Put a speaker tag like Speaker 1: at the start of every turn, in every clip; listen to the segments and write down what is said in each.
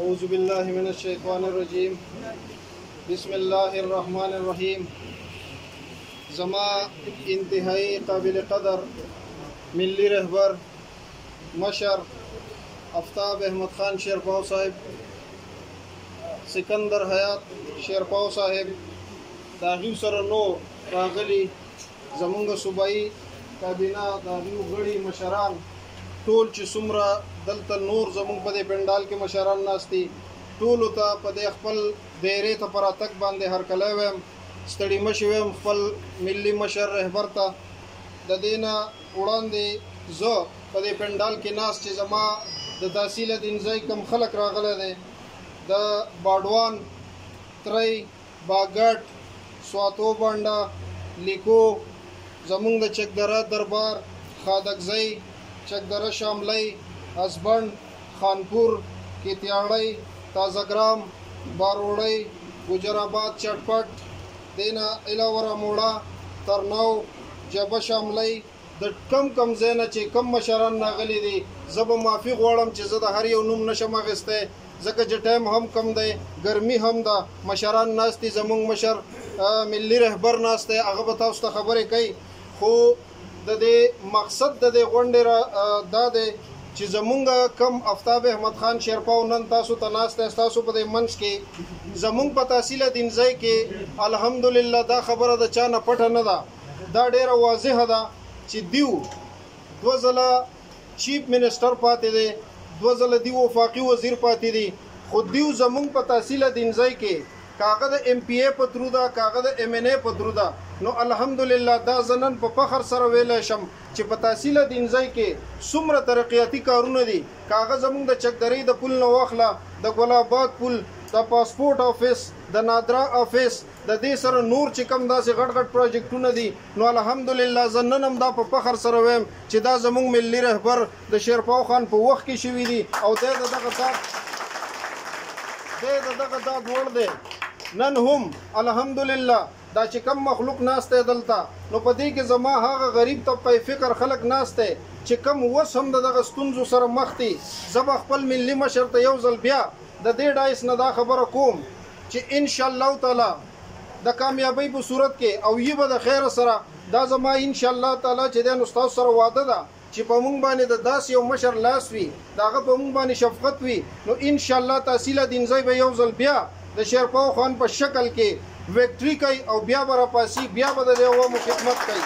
Speaker 1: أعوذ بالله من الشيطان الرجيم بسم الله الرحمن الرحيم زما انتهائی قابل قدر ملی رہبر مشر آفتاب احمد خان شیرپاو صاحب سکندر حیات شیرپاو صاحب داغیو سره نو راغلی زمونږ صوبایي کابینه داغیو غړي مشران ټول چې څومره دلته نور زمونږ په دې پنډال کې مشران ناستي ټولو ته په دې خپل دایرې ته پر اتک باندې هرکلی ویم ستړي مه شي ویم خپل ملي مشر رهبر ته د دې نه وړاندې زه په دې پنډال کې ناست چې زما د تحصیل دینځای کم خلک راغلی دی د باډوان تری باګټ سواتو بانډه لیکو زمونږ د چکدره دربار خادکزی چکدره شاملی ازبند خانپور کیتیاړی تازهګرام باروړی ګجرآباد چټپټ دینا الهوره موړه ترنو جبه شاملی د کم ځای نه چې کم مشران راغلي دي زه به معافي غواړم چې زه د هر یو نوم نشم اخیستی ځکه چې ټایم هم کم دی ګرمي هم ده مشران ناست دي زمونږ مشر ملي رهبر ناست دی هغه به تاسو ته خبرې کوي خو د دې مقصد د دې غونډې دا دی چې زمونږ کم آفتاب احمد خان شیرپاو نن تاسو ته ناست دی ستاسو په دې منځ کې زمونږ په تحصیل دینځای کې الحمدلله دا خبره د چا نه پټه نه ده دا ډیره واضحه ده چې دیو دوه ځله چیف منسټر پاتې دی دوه ځله دیو وفاقي وزیر پاتې دی خو دیو زمونږ په تحصیل دینځای کې کاغه د ایم پی ای په ترو ده کاغه د ایم ان ای په ترو ده نو الحمدلله دا زنن په فخر سره ویلی شم چې په تحصیل دینځای کې څومره ترقیاتي کارونه دي کاغه زمونږ د چکدرۍ د پل نه واخله د ګل آباد پل د پاسپورټ آفیس د نادرا آفیس د دې سره نور چې کم داسې غټ غټ پروجیکټونه دي نو الحمدلله زه نن هم دا په فخر سره ویم چې دا زمونږ ملي رهبر د شیرپاو خان په وخت کې شوي دي او دی د دغه داد وړ دی نن هم الحمدلله دا چې کم مخلوق ناست دی دلته نو په دې کې زما هغه غریب طبقه فکر خلک ناست دی چې کم وس هم دغه ستونزو سره مخ دي زه به خپل ملي مشر ته یو ځل بیا د دې ډایس نه دا خبره کوم چې ان شاء الله تعالی د کامیابی په صورت کې او یې به د خیر سره دا زما ان شاء الله تعالی چې د استاد سره وعده ده چې په مونږ باندې د داس یو مشر لاس وي داغه په مونږ باندې شفقت وي نو ان شاء الله تحصیل دینځای به یو ځل بیا د شیرپاو خان په شکل کې وکټری کوي او بیا به راپاسي بیا به د عوامو خدمت کوي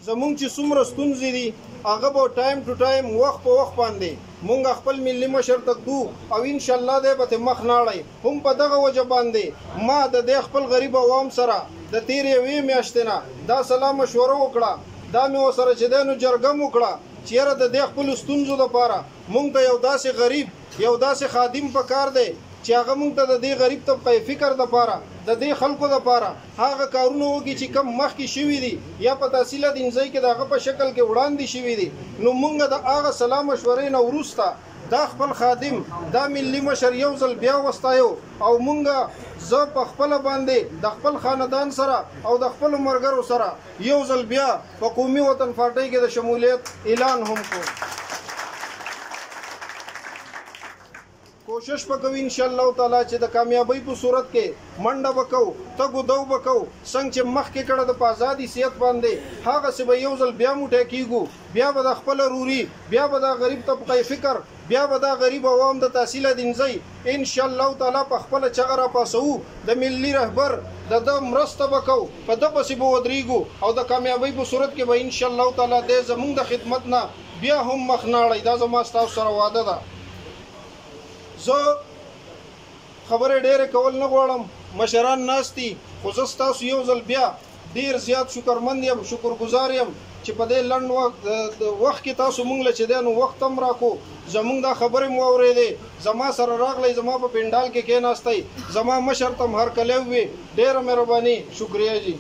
Speaker 1: زمونږ چې څومره ستونزې دي هغه به ټایم ټو ټایم وخت په وخت باندې مونږ خپل ملي مشر ته ږدو او انشاءالله دی به مخ نه اړی هم په دغه وجه باندې ما د دې خپل غریب عوام سره د تېرې یوې میاشتې نه دا سلا مشوره وکړه دا مې ورسره چې دی نو جرګه م وکړه چې یاره د دې خپلو ستونزو دپاره مونږ ته یو داسې غریب یو داسې خادم په کار دی چې هغه مونږ ته د دې غریب طبقه فکر دپاره د دې خلکو دپاره هغه کارونه وکړي چې کم مخکې شوي دي یا په تحصیل دینځای کې د هغه په شکل کې وړاندې شوي دي نو مونږ د هغه سلا مشورې نه وروسته دا خپل خادم دا ملي مشر یو ځل بیا وستایو او مونږ زه په خپله باندې د خپل خاندان سره او د خپلو ملګرو سره یو ځل بیا په قومي وطن پارټۍ کې د شمولیت اعلان هم کوو کوشش وکړو ان شاء الله تعالی چې د کامیابی په صورت کې منډه وکړو تګو دو وکړو څنګه چې مخکې کړه د په ازادي صحت باندې هغسې به یو ځل بیا موټی کېږو بیا به د خپله روري بیا به دا غریب طبقه فکر بیا به دا غریب عوام د تحصیل دینځای ان شاء الله تعالی په خپله چغه راپاسو د ملي رهبر د ده مرسته به کوو په ده پسې به ودرېږو او د کامیابۍ په صورت کې به ان شاء الله تعالی دی زمونږ د خدمت نه بیا هم مخ نه اړی دا زما ستاسو سره وعده ده زه خبرې ډېرې کول نه غواړم مشران ناست دي خو زه ستاسو یو ځل بیا ډېر زیات شکرمند یم شکرګزار یم چې په دې لنډ وخت کې تاسو مونږ له چې دی نو وخت هم راکو زمونږ دا خبرې مو اورېدې زما سره راغلی زما په پنډال کې کېناستی زما مشر ته هم هرکلی ووي ډېره مهرباني شکریه جی